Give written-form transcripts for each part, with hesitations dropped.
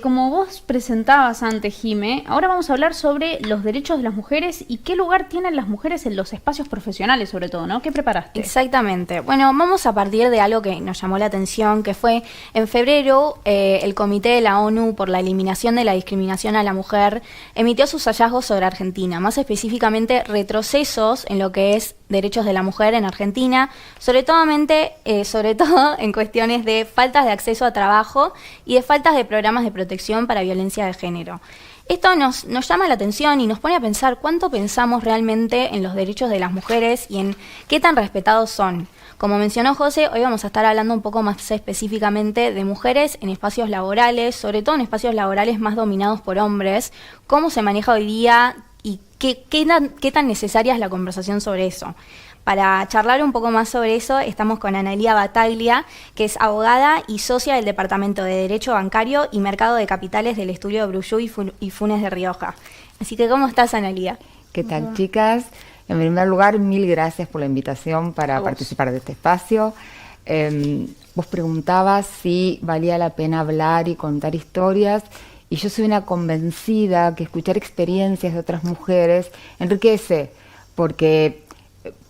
Como vos presentabas antes, Jime, ahora vamos a hablar sobre los derechos de las mujeres y qué lugar tienen las mujeres en los espacios profesionales, sobre todo, ¿no? ¿Qué preparaste? Exactamente. Bueno, vamos a partir de algo que nos llamó la atención, que fue en febrero el Comité de la ONU por la Eliminación de la Discriminación a la Mujer emitió sus hallazgos sobre Argentina, más específicamente retrocesos en lo que es derechos de la mujer en Argentina, sobre todo en cuestiones de faltas de acceso a trabajo y de faltas de programas de protección para violencia de género. Esto nos llama la atención y nos pone a pensar cuánto pensamos realmente en los derechos de las mujeres y en qué tan respetados son. Como mencionó José, hoy vamos a estar hablando un poco más específicamente de mujeres en espacios laborales, sobre todo en espacios laborales más dominados por hombres, cómo se maneja hoy día y qué tan necesaria es la conversación sobre eso. Para charlar un poco más sobre eso, estamos con Analía Battaglia, que es abogada y socia del Departamento de Derecho Bancario y Mercado de Capitales del Estudio Brullú y Funes de Rioja. Así que, ¿cómo estás, Analía? ¿Qué tal, chicas? En primer lugar, mil gracias por la invitación para participar de este espacio. Vos preguntabas si valía la pena hablar y contar historias, y yo soy una convencida que escuchar experiencias de otras mujeres enriquece, porque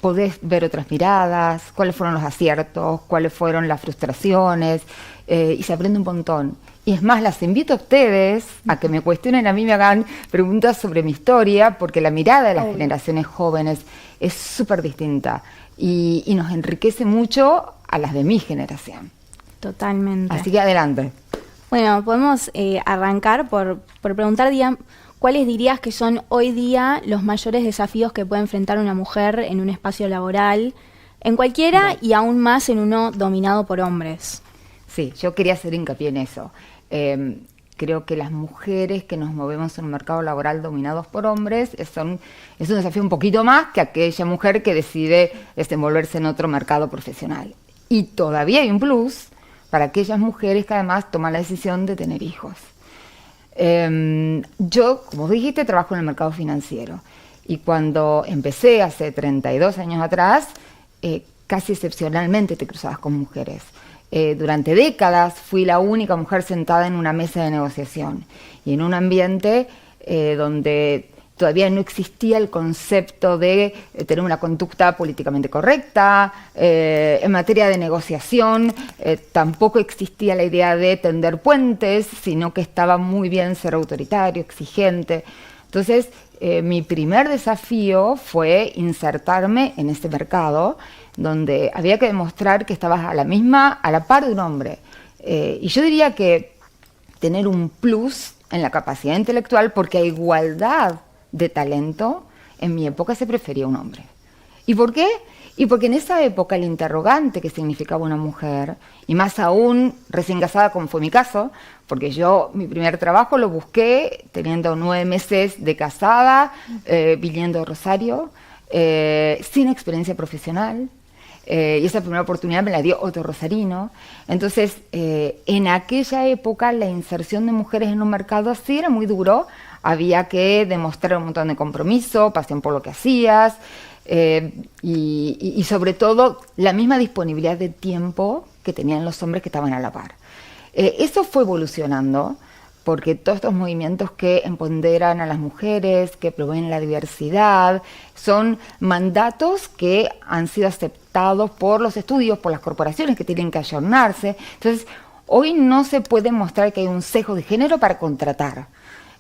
podés ver otras miradas, cuáles fueron los aciertos, cuáles fueron las frustraciones, y se aprende un montón. Y es más, las invito a ustedes a que me cuestionen a mí, me hagan preguntas sobre mi historia, porque la mirada de las generaciones jóvenes es súper distinta y nos enriquece mucho a las de mi generación. Totalmente. Así que adelante. Bueno, podemos arrancar por preguntar, ¿cuáles dirías que son hoy día los mayores desafíos que puede enfrentar una mujer en un espacio laboral, en cualquiera y aún más en uno dominado por hombres? Sí, yo quería hacer hincapié en eso. Creo que las mujeres que nos movemos en un mercado laboral dominados por hombres es un desafío un poquito más que aquella mujer que decide desenvolverse en otro mercado profesional. Y todavía hay un plus para aquellas mujeres que además toman la decisión de tener hijos. Yo, como dijiste, trabajo en el mercado financiero y cuando empecé hace 32 años atrás, casi excepcionalmente te cruzabas con mujeres. Durante décadas fui la única mujer sentada en una mesa de negociación y en un ambiente donde todavía no existía el concepto de tener una conducta políticamente correcta. En materia de negociación tampoco existía la idea de tender puentes, sino que estaba muy bien ser autoritario, exigente. Entonces, mi primer desafío fue insertarme en este mercado donde había que demostrar que estabas a la par de un hombre. Y yo diría que tener un plus en la capacidad intelectual, porque a igualdad de talento, en mi época se prefería un hombre. ¿Y por qué? Y porque en esa época el interrogante que significaba una mujer, y más aún recién casada como fue mi caso, porque yo mi primer trabajo lo busqué teniendo 9 meses de casada, viniendo de Rosario, sin experiencia profesional, y esa primera oportunidad me la dio otro rosarino. Entonces, en aquella época la inserción de mujeres en un mercado así era muy duro. Había que demostrar un montón de compromiso, pasión por lo que hacías, y sobre todo la misma disponibilidad de tiempo que tenían los hombres que estaban a la par. Eso fue evolucionando porque todos estos movimientos que empoderan a las mujeres, que promueven la diversidad, son mandatos que han sido aceptados por los estudios, por las corporaciones que tienen que ayornarse. Entonces, hoy no se puede mostrar que hay un sesgo de género para contratar.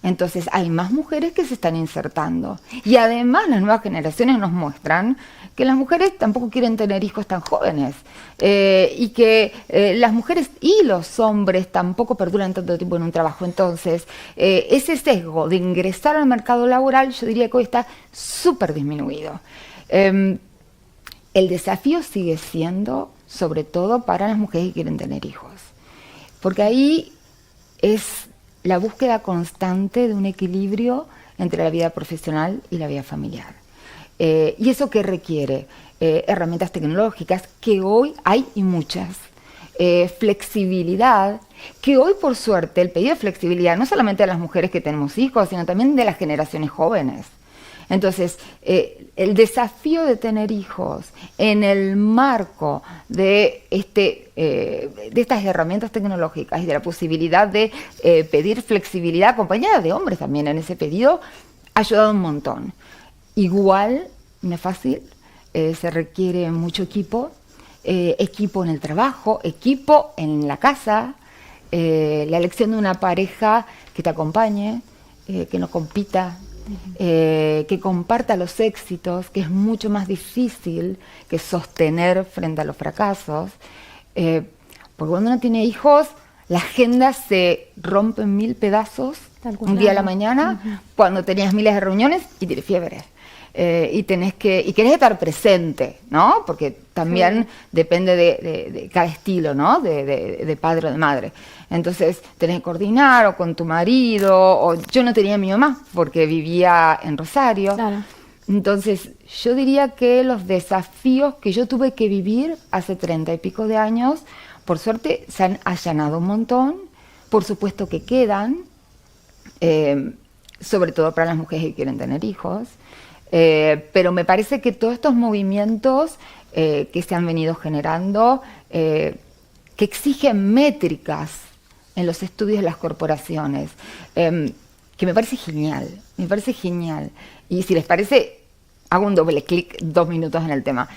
Entonces hay más mujeres que se están insertando. Y además las nuevas generaciones nos muestran que las mujeres tampoco quieren tener hijos tan jóvenes. Y que las mujeres y los hombres tampoco perduran tanto tiempo en un trabajo. Entonces ese sesgo de ingresar al mercado laboral yo diría que hoy está súper disminuido. El desafío sigue siendo sobre todo para las mujeres que quieren tener hijos. Porque ahí es la búsqueda constante de un equilibrio entre la vida profesional y la vida familiar. ¿Y eso qué requiere? Herramientas tecnológicas, que hoy hay y muchas. Flexibilidad, que hoy por suerte el pedido de flexibilidad no solamente de las mujeres que tenemos hijos, sino también de las generaciones jóvenes. Entonces, el desafío de tener hijos en el marco de estas herramientas tecnológicas y de la posibilidad de pedir flexibilidad acompañada de hombres también en ese pedido, ha ayudado un montón. Igual, no es fácil, se requiere mucho equipo, equipo en el trabajo, equipo en la casa, la elección de una pareja que te acompañe, que no compita, que comparta los éxitos, que es mucho más difícil que sostener frente a los fracasos. Porque cuando uno tiene hijos, la agenda se rompe en 1000 pedazos un día a la mañana, cuando tenías miles de reuniones y tienes fiebre. Y querés estar presente, ¿no? Porque también depende de cada estilo, ¿no? De padre o de madre. Entonces tenés que coordinar o con tu marido, o yo no tenía a mi mamá porque vivía en Rosario. Claro. Entonces yo diría que los desafíos que yo tuve que vivir hace 30 y pico de años, por suerte se han allanado un montón, por supuesto que quedan, sobre todo para las mujeres que quieren tener hijos. Pero me parece que todos estos movimientos que se han venido generando, que exigen métricas en los estudios de las corporaciones, que me parece genial. Y si les parece, hago un doble clic, 2 minutos en el tema.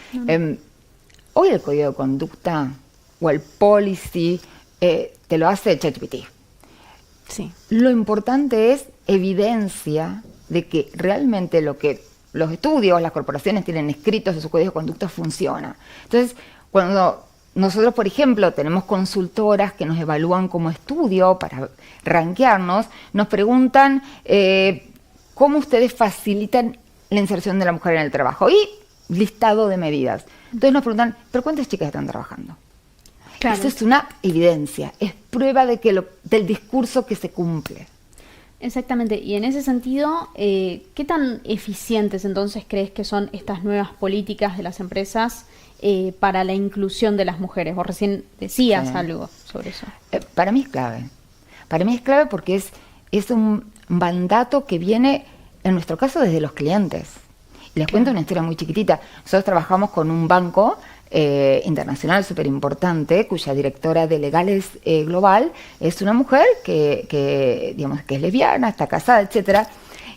Hoy el código de conducta o el policy te lo hace ChatGPT. Sí. Lo importante es evidencia de que realmente lo que los estudios, las corporaciones tienen escritos en su código de conducta funciona. Entonces, cuando nosotros, por ejemplo, tenemos consultoras que nos evalúan como estudio para rankearnos, nos preguntan cómo ustedes facilitan la inserción de la mujer en el trabajo y listado de medidas. Entonces nos preguntan, ¿pero cuántas chicas están trabajando? Claro. Eso es una evidencia, es prueba de que del discurso que se cumple. Exactamente, y en ese sentido, ¿qué tan eficientes entonces crees que son estas nuevas políticas de las empresas para la inclusión de las mujeres? Vos recién decías algo sobre eso. Para mí es clave. Para mí es clave porque es un mandato que viene, en nuestro caso, desde los clientes. Y les cuento una historia muy chiquitita. Nosotros trabajamos con un banco internacional súper importante, cuya directora de legales global es una mujer digamos, que es lesbiana, está casada, etcétera,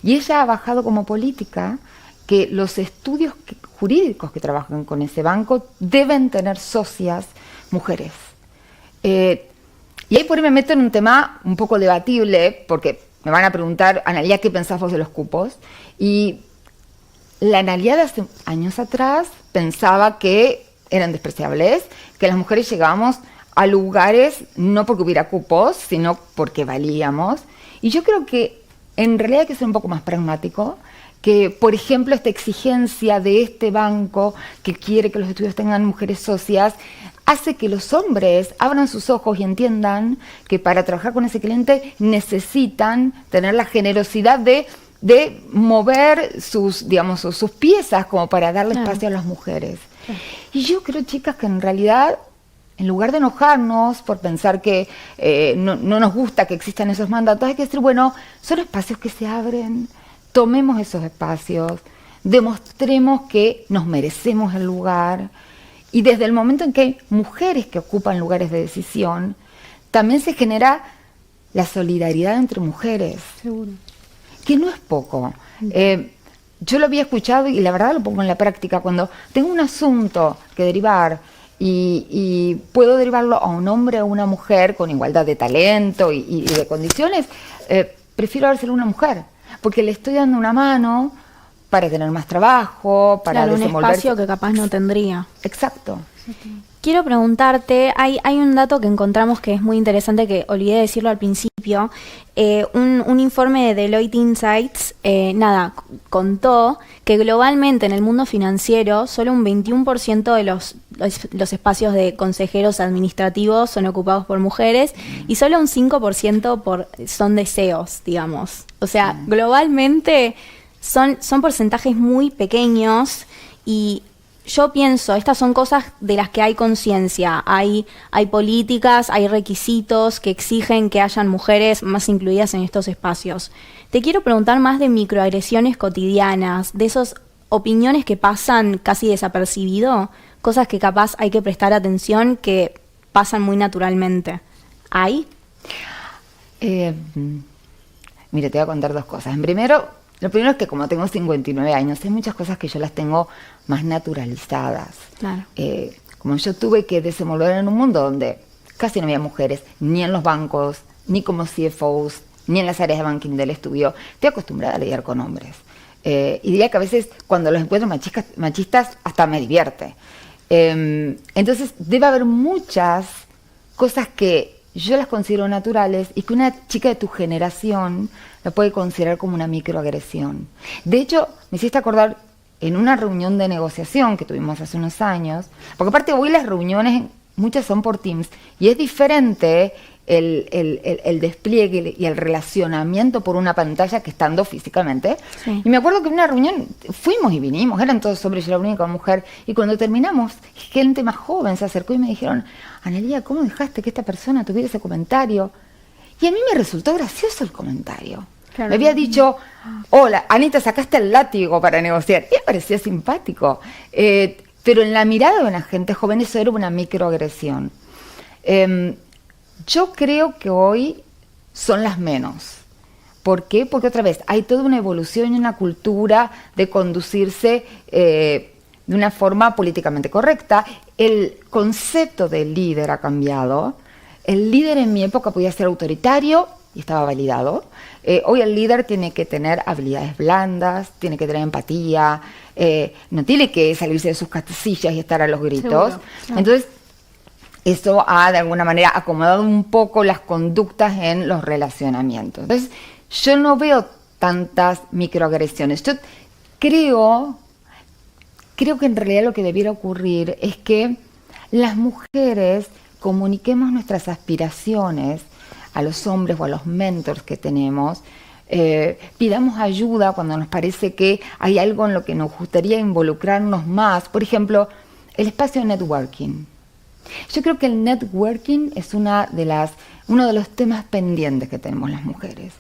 y ella ha bajado como política que los estudios jurídicos que trabajan con ese banco deben tener socias mujeres. Y ahí por ahí me meto en un tema un poco debatible, porque me van a preguntar, Analía, ¿qué pensás vos de los cupos? Y la Analía de hace años atrás pensaba que eran despreciables, que las mujeres llegábamos a lugares no porque hubiera cupos, sino porque valíamos. Y yo creo que en realidad hay que ser un poco más pragmático, que por ejemplo esta exigencia de este banco que quiere que los estudios tengan mujeres socias, hace que los hombres abran sus ojos y entiendan que para trabajar con ese cliente necesitan tener la generosidad de mover sus piezas como para darle espacio a las mujeres. Y yo creo, chicas, que en realidad, en lugar de enojarnos por pensar que no nos gusta que existan esos mandatos, hay que decir, bueno, son espacios que se abren, tomemos esos espacios, demostremos que nos merecemos el lugar. Y desde el momento en que hay mujeres que ocupan lugares de decisión, también se genera la solidaridad entre mujeres. Seguro. Que no es poco. Yo lo había escuchado y la verdad lo pongo en la práctica. Cuando tengo un asunto que derivar y puedo derivarlo a un hombre o a una mujer con igualdad de talento y de condiciones, prefiero dárselo a una mujer, porque le estoy dando una mano para tener más trabajo, para desenvolverse. Un espacio que capaz no tendría. Exacto. Quiero preguntarte, hay un dato que encontramos que es muy interesante, que olvidé decirlo al principio. Un informe de Deloitte Insights contó que globalmente en el mundo financiero solo un 21% de los espacios de consejeros administrativos son ocupados por mujeres y solo un 5% son deseos, digamos. O sea, globalmente son porcentajes muy pequeños y yo pienso, estas son cosas de las que hay conciencia, hay políticas, hay requisitos que exigen que hayan mujeres más incluidas en estos espacios. Te quiero preguntar más de microagresiones cotidianas, de esas opiniones que pasan casi desapercibido, cosas que capaz hay que prestar atención, que pasan muy naturalmente. ¿Hay? Mire, te voy a contar dos cosas. Lo primero es que como tengo 59 años, hay muchas cosas que yo las tengo más naturalizadas. Claro. Como yo tuve que desenvolver en un mundo donde casi no había mujeres, ni en los bancos, ni como CFOs, ni en las áreas de banking del estudio, estoy acostumbrada a lidiar con hombres. Y diría que a veces cuando los encuentro machistas hasta me divierte. Entonces debe haber muchas cosas que yo las considero naturales y que una chica de tu generación la puede considerar como una microagresión. De hecho, me hiciste acordar en una reunión de negociación que tuvimos hace unos años, porque aparte hoy las reuniones, muchas son por Teams, y es diferente el despliegue y el relacionamiento por una pantalla que estando físicamente. Sí. Y me acuerdo que en una reunión fuimos y vinimos, eran todos hombres, yo era la única mujer, y cuando terminamos, gente más joven se acercó y me dijeron: Analía, ¿cómo dejaste que esta persona tuviera ese comentario? Y a mí me resultó gracioso el comentario. Claro. Me había dicho: hola, Anita, sacaste el látigo para negociar. Y me parecía simpático. Pero en la mirada de una gente joven eso era una microagresión. Yo creo que hoy son las menos. ¿Por qué? Porque otra vez hay toda una evolución y una cultura de conducirse de una forma políticamente correcta. El concepto del líder ha cambiado. El líder en mi época podía ser autoritario y estaba validado. Hoy el líder tiene que tener habilidades blandas, tiene que tener empatía, no tiene que salirse de sus casillas y estar a los gritos. Seguro, claro. Entonces, eso ha de alguna manera acomodado un poco las conductas en los relacionamientos. Entonces, yo no veo tantas microagresiones. Yo creo que en realidad lo que debiera ocurrir es que las mujeres comuniquemos nuestras aspiraciones a los hombres o a los mentors que tenemos, pidamos ayuda cuando nos parece que hay algo en lo que nos gustaría involucrarnos más. Por ejemplo, el espacio de networking. Yo creo que el networking es uno de los temas pendientes que tenemos las mujeres.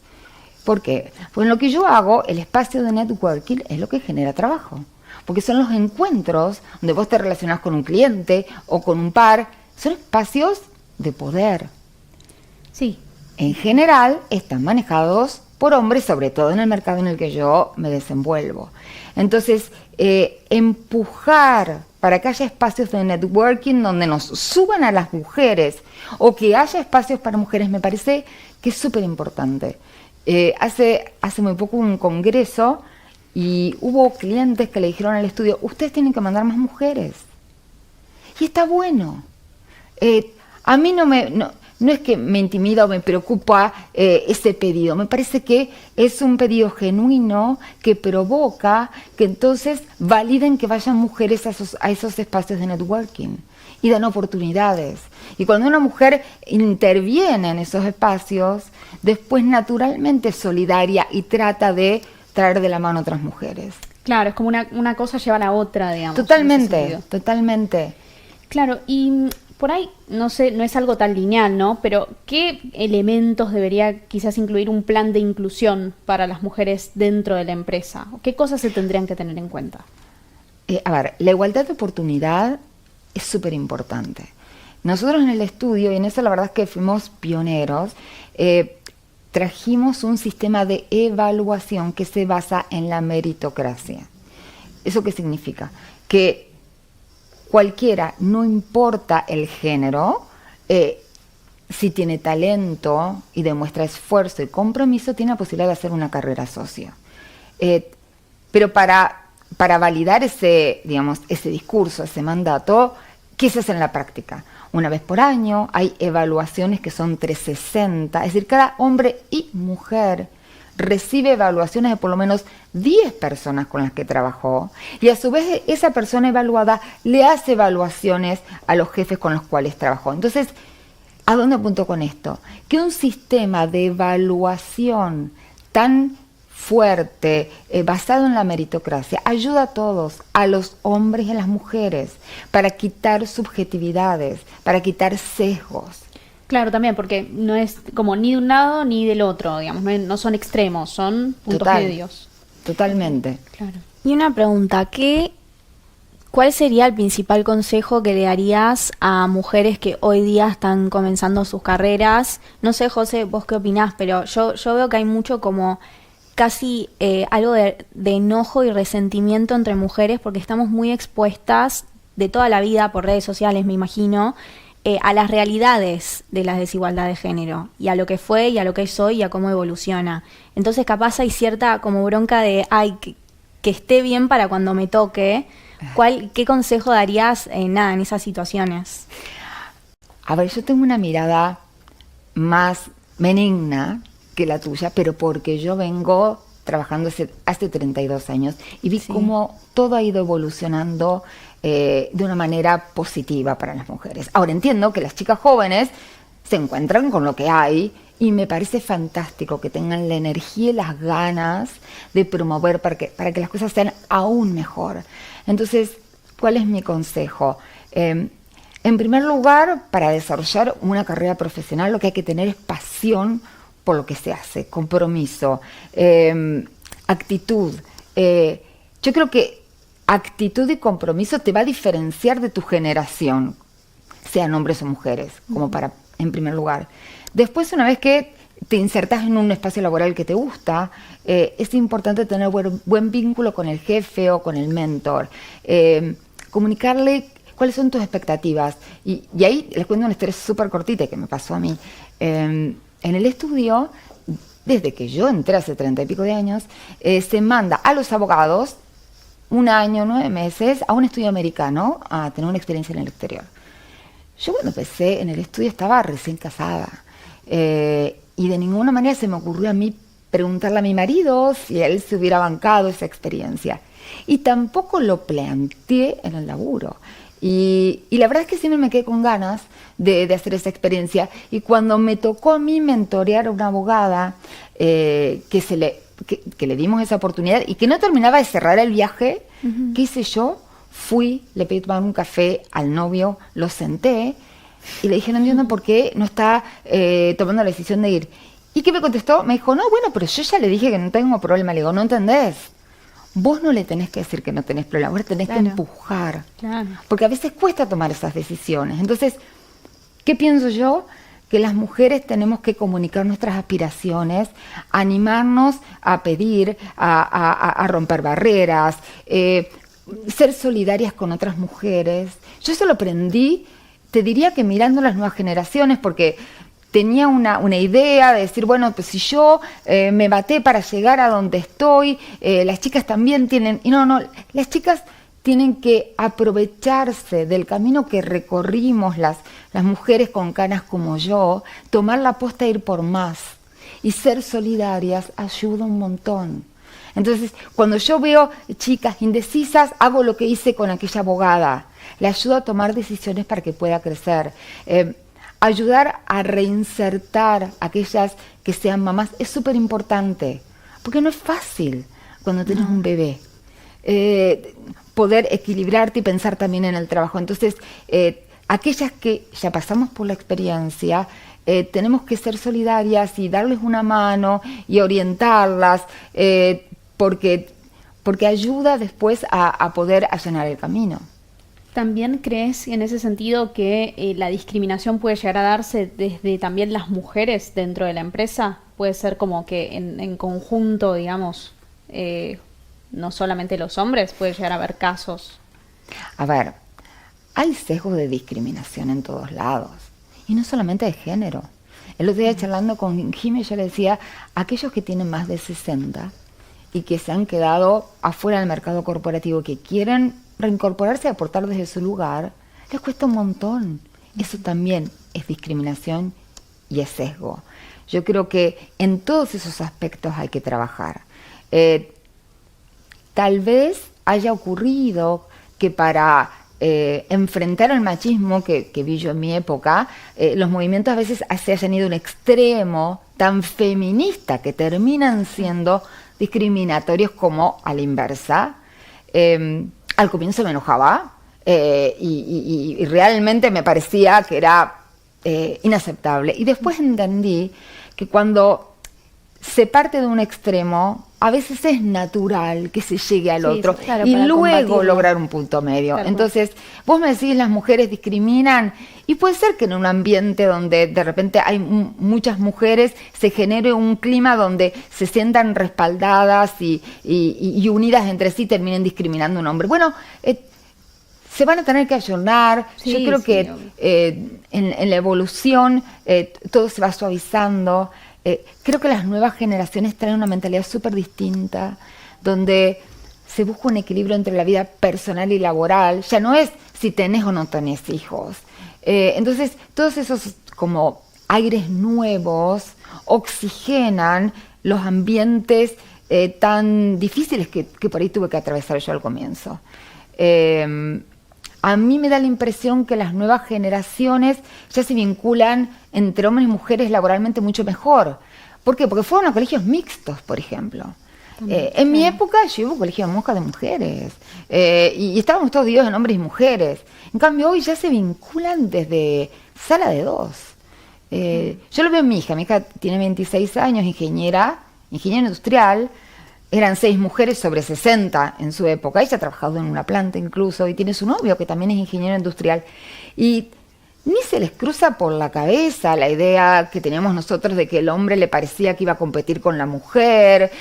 ¿Por qué? Porque en lo que yo hago, el espacio de networking es lo que genera trabajo. Porque son los encuentros donde vos te relacionás con un cliente o con un par. Son espacios de poder. Sí. En general están manejados por hombres, sobre todo en el mercado en el que yo me desenvuelvo. Entonces, empujar para que haya espacios de networking donde nos suban a las mujeres o que haya espacios para mujeres me parece que es súper importante. Hace muy poco un congreso y hubo clientes que le dijeron al estudio: ustedes tienen que mandar más mujeres. Y está bueno. A mí no es que me intimida o me preocupa ese pedido. Me parece que es un pedido genuino que provoca que entonces validen que vayan mujeres a esos espacios de networking y dan oportunidades. Y cuando una mujer interviene en esos espacios, después naturalmente es solidaria y trata de traer de la mano a otras mujeres. Claro, es como una cosa lleva a la otra, digamos. Totalmente, totalmente. Claro, y por ahí, no sé, no es algo tan lineal, ¿no? Pero ¿qué elementos debería quizás incluir un plan de inclusión para las mujeres dentro de la empresa? ¿Qué cosas se tendrían que tener en cuenta? La igualdad de oportunidad es súper importante. Nosotros en el estudio, y en eso la verdad es que fuimos pioneros, trajimos un sistema de evaluación que se basa en la meritocracia. ¿Eso qué significa? Que cualquiera, no importa el género, si tiene talento y demuestra esfuerzo y compromiso, tiene la posibilidad de hacer una carrera socio. Pero para validar ese discurso, ese mandato, ¿qué se hace en la práctica? Una vez por año hay evaluaciones que son 360, es decir, cada hombre y mujer recibe evaluaciones de por lo menos 10 personas con las que trabajó y a su vez esa persona evaluada le hace evaluaciones a los jefes con los cuales trabajó. Entonces, ¿a dónde apunto con esto? Que un sistema de evaluación tan fuerte, basado en la meritocracia, ayuda a todos, a los hombres y a las mujeres, para quitar subjetividades, para quitar sesgos. Claro, también, porque no es como ni de un lado ni del otro, digamos, no son extremos, son puntos medios. Totalmente. Claro. Y una pregunta, ¿cuál sería el principal consejo que le darías a mujeres que hoy día están comenzando sus carreras? No sé, José, vos qué opinás, pero yo veo que hay mucho como casi algo de enojo y resentimiento entre mujeres porque estamos muy expuestas de toda la vida por redes sociales, me imagino, a las realidades de las desigualdades de género y a lo que fue y a lo que es hoy y a cómo evoluciona. Entonces capaz hay cierta como bronca de, que esté bien para cuando me toque. ¿Qué consejo darías en esas situaciones? A ver, yo tengo una mirada más benigna que la tuya, pero porque yo vengo trabajando hace 32 años y vi cómo todo ha ido evolucionando de una manera positiva para las mujeres. Ahora entiendo que las chicas jóvenes se encuentran con lo que hay y me parece fantástico que tengan la energía y las ganas de promover para que las cosas sean aún mejor. Entonces, ¿cuál es mi consejo? En primer lugar, para desarrollar una carrera profesional lo que hay que tener es pasión por lo que se hace, compromiso, actitud. Yo creo que actitud y compromiso te va a diferenciar de tu generación, sean hombres o mujeres, como en primer lugar. Después, una vez que te insertas en un espacio laboral que te gusta, es importante tener buen vínculo con el jefe o con el mentor, comunicarle cuáles son tus expectativas. Y ahí les cuento una historia súper cortita que me pasó a mí. En el estudio, desde que yo entré hace 30 y pico de años, se manda a los abogados 1 año, 9 meses, a un estudio americano a tener una experiencia en el exterior. Yo cuando empecé en el estudio estaba recién casada y de ninguna manera se me ocurrió a mí preguntarle a mi marido si él se hubiera bancado esa experiencia. Y tampoco lo planteé en el laburo. Y la verdad es que siempre me quedé con ganas de hacer esa experiencia. Y cuando me tocó a mí mentorear a una abogada que le dimos esa oportunidad y que no terminaba de cerrar el viaje, ¿qué hice yo? Fui, le pedí tomar un café al novio, lo senté y le dije, no entiendo por qué no está tomando la decisión de ir. ¿Y qué me contestó? Me dijo, no, bueno, pero yo ya le dije que no tengo problema. Le digo, ¿no entendés? Vos no le tenés que decir que no tenés problema, vos le tenés que empujar. Claro. Porque a veces cuesta tomar esas decisiones. Entonces, ¿qué pienso yo? Que las mujeres tenemos que comunicar nuestras aspiraciones, animarnos a pedir, a romper barreras, ser solidarias con otras mujeres. Yo eso lo aprendí, te diría que mirando las nuevas generaciones, porque tenía una idea de decir, bueno, pues si yo me maté para llegar a donde estoy, las chicas también tienen... Y no, las chicas tienen que aprovecharse del camino que recorrimos las mujeres con canas como yo, tomar la posta e ir por más. Y ser solidarias ayuda un montón. Entonces, cuando yo veo chicas indecisas, hago lo que hice con aquella abogada. Le ayudo a tomar decisiones para que pueda crecer. Ayudar a reinsertar a aquellas que sean mamás es súper importante, porque no es fácil cuando tienes un bebé. Poder equilibrarte y pensar también en el trabajo. Entonces, aquellas que ya pasamos por la experiencia, tenemos que ser solidarias y darles una mano y orientarlas, porque ayuda después a poder allanar el camino. ¿También crees en ese sentido que la discriminación puede llegar a darse desde también las mujeres dentro de la empresa? Puede ser como que en conjunto, digamos, no solamente los hombres, puede llegar a haber casos. A ver, hay sesgos de discriminación en todos lados, y no solamente de género. El otro día charlando con Jimmy, yo le decía, aquellos que tienen más de 60 y que se han quedado afuera del mercado corporativo, que quieren reincorporarse y aportar desde su lugar, les cuesta un montón. Eso también es discriminación y es sesgo. Yo creo que en todos esos aspectos hay que trabajar. Tal vez haya ocurrido que para enfrentar el machismo que vi yo en mi época, los movimientos a veces se hayan ido a un extremo tan feminista que terminan siendo discriminatorios como a la inversa. Al comienzo me enojaba y realmente me parecía que era inaceptable. Y después entendí que cuando se parte de un extremo, a veces es natural que se llegue al otro, claro, y para luego combatirlo. lograr un punto medio. Claro. Entonces, vos me decís, las mujeres discriminan, y puede ser que en un ambiente donde de repente hay muchas mujeres se genere un clima donde se sientan respaldadas y unidas entre sí, terminen discriminando a un hombre. Bueno, se van a tener que ayornar. Sí, yo creo sí, que obvio. en la evolución todo se va suavizando. Creo que las nuevas generaciones traen una mentalidad súper distinta, donde se busca un equilibrio entre la vida personal y laboral. Ya no es si tenés o no tenés hijos. Entonces, todos esos como aires nuevos oxigenan los ambientes tan difíciles que por ahí tuve que atravesar yo al comienzo. A mí me da la impresión que las nuevas generaciones ya se vinculan entre hombres y mujeres laboralmente mucho mejor. ¿Por qué? Porque fueron a colegios mixtos, por ejemplo. En mi época yo iba a un colegio de monjas de mujeres y estábamos todos divididos en hombres y mujeres. En cambio hoy ya se vinculan desde sala de dos. Yo lo veo en mi hija tiene 26 años, ingeniera industrial. Eran 6 mujeres sobre 60 en su época. Ella ha trabajado en una planta incluso y tiene su novio que también es ingeniero industrial. Y ni se les cruza por la cabeza la idea que teníamos nosotros de que el hombre le parecía que iba a competir con la mujer,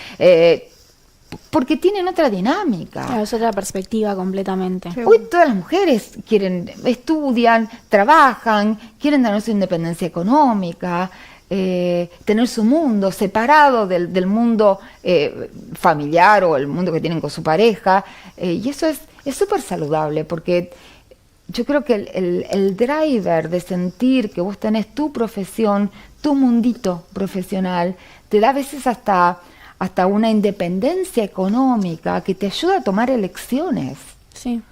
porque tienen otra dinámica. Claro, es otra perspectiva completamente. Hoy todas las mujeres estudian, trabajan, quieren tener su independencia económica, tener su mundo separado del mundo familiar o el mundo que tienen con su pareja, y eso es súper saludable, porque yo creo que el driver de sentir que vos tenés tu profesión, tu mundito profesional, te da a veces hasta una independencia económica que te ayuda a tomar elecciones. Sí,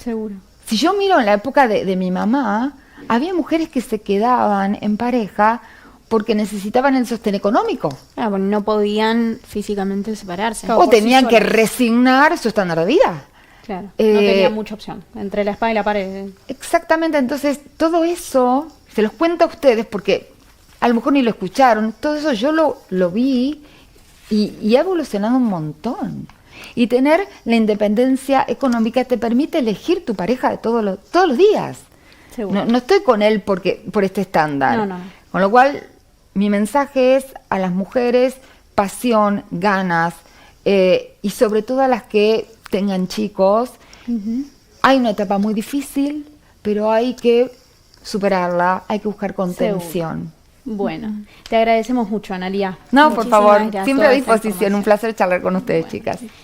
Seguro. Si yo miro en la época de mi mamá, había mujeres que se quedaban en pareja porque necesitaban el sostén económico. claro, porque no podían físicamente separarse. Claro. O por sí tenían que solas. resignar su estándar de vida. Claro. No Eh, tenía mucha opción. Entre la espada y la pared. Exactamente, entonces todo eso, se los cuento a ustedes porque a lo mejor ni lo escucharon, todo eso yo lo vi y ha evolucionado un montón. Y tener la independencia económica te permite elegir tu pareja de todos los días. Seguro. No estoy con él por este estándar. No. Con lo cual, mi mensaje es a las mujeres: pasión, ganas, y sobre todo a las que tengan chicos. Hay una etapa muy difícil, pero hay que superarla, hay que buscar contención. Bueno, te agradecemos mucho, Analía. No, por Muchísimas favor, gracias. siempre a Toda esta disposición. Un placer charlar con ustedes, chicas.